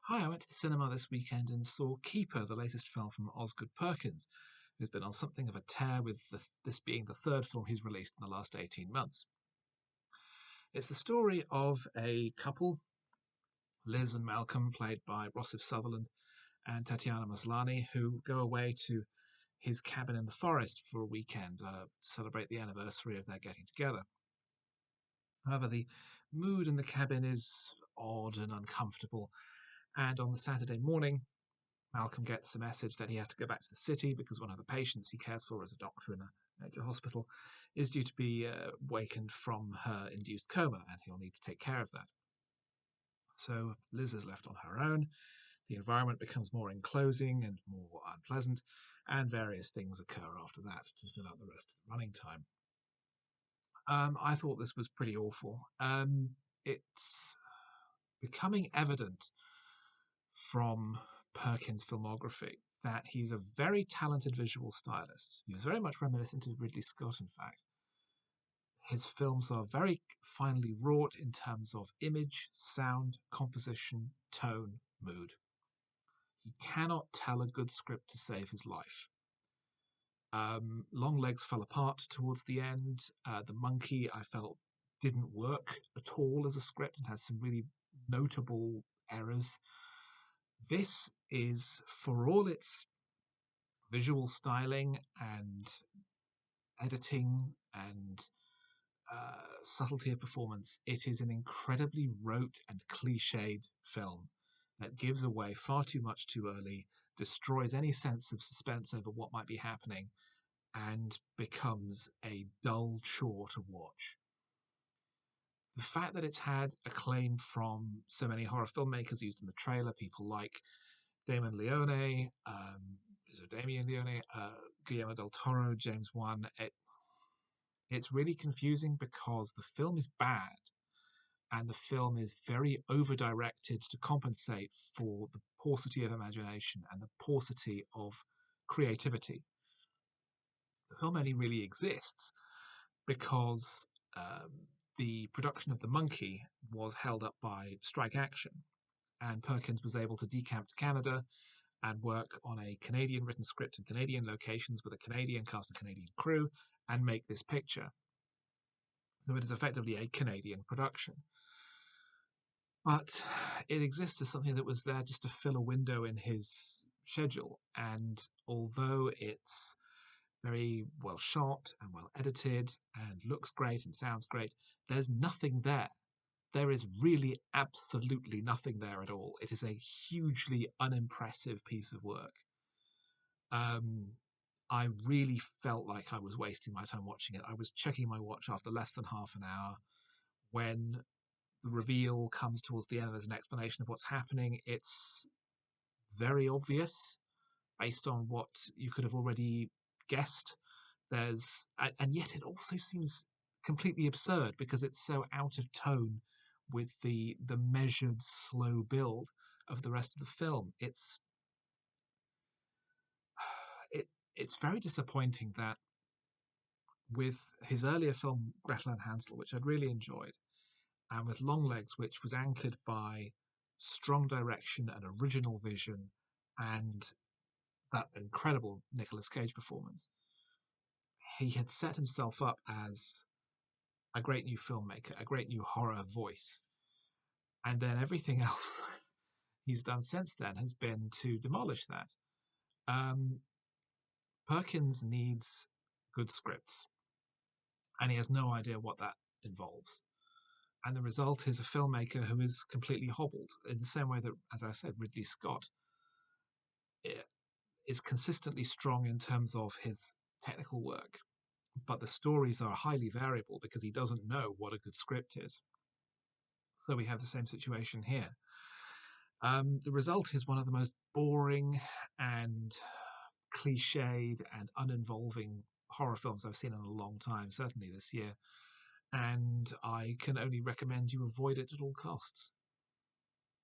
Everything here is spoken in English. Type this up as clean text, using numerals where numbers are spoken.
Hi, I went to the cinema this weekend and saw Keeper, the latest film from Osgood Perkins, who's been on something of a tear with this being the third film he's released in the last 18 months. It's the story of a couple, Liz and Malcolm, played by Rossif Sutherland and Tatiana Maslany, who go away to his cabin in the forest for a weekend to celebrate the anniversary of their getting together. However, the mood in the cabin is odd and uncomfortable, and on the Saturday morning, Malcolm gets a message that he has to go back to the city because one of the patients he cares for as a doctor in a major hospital is due to be wakened from her induced coma, and he'll need to take care of that. So Liz is left on her own. The environment becomes more enclosing and more unpleasant, and various things occur after that to fill out the rest of the running time. I thought this was pretty awful. It's becoming evident from Perkins' filmography that he's a very talented visual stylist. He was very much reminiscent of Ridley Scott, in fact. His films are very finely wrought in terms of image, sound, composition, tone, mood. He cannot tell a good script to save his life. Longlegs fell apart towards the end. The Monkey, I felt, didn't work at all as a script and had some really notable errors. This is, for all its visual styling and editing and subtlety of performance, it is an incredibly rote and cliched film that gives away far too much too early, destroys any sense of suspense over what might be happening, and becomes a dull chore to watch. The fact that it's had acclaim from so many horror filmmakers used in the trailer, people like Damon Leone, Damien Leone, Guillermo del Toro, James Wan. It's really confusing because the film is bad and the film is very over-directed to compensate for the paucity of imagination and the paucity of creativity. The film only really exists because the production of The Monkey was held up by strike action, and Perkins was able to decamp to Canada and work on a Canadian written script in Canadian locations with a Canadian cast and Canadian crew and make this picture. So it is effectively a Canadian production. But it exists as something that was there just to fill a window in his schedule. And although it's very well shot and well edited and looks great and sounds great, there's nothing there. There is really absolutely nothing there at all. It is a hugely unimpressive piece of work. I really felt like I was wasting my time watching it. I was checking my watch after less than half an hour when the reveal comes towards the end and there's an explanation of what's happening. It's very obvious based on what you could have already guessed. And yet it also seems completely absurd because it's so out of tone with the measured, slow build of the rest of the film. It's very disappointing that with his earlier film Gretel and Hansel, which I'd really enjoyed, and with Longlegs, which was anchored by strong direction and original vision and that incredible Nicolas Cage performance, he had set himself up as a great new filmmaker, a great new horror voice. And then everything else he's done since then has been to demolish that. Um, Perkins needs good scripts, and he has no idea what that involves. And the result is a filmmaker who is completely hobbled in the same way that, as I said, Ridley Scott is consistently strong in terms of his technical work, but the stories are highly variable because he doesn't know what a good script is. So we have the same situation here. The result is one of the most boring and cliched and uninvolving horror films I've seen in a long time, certainly this year. And I can only recommend you avoid it at all costs.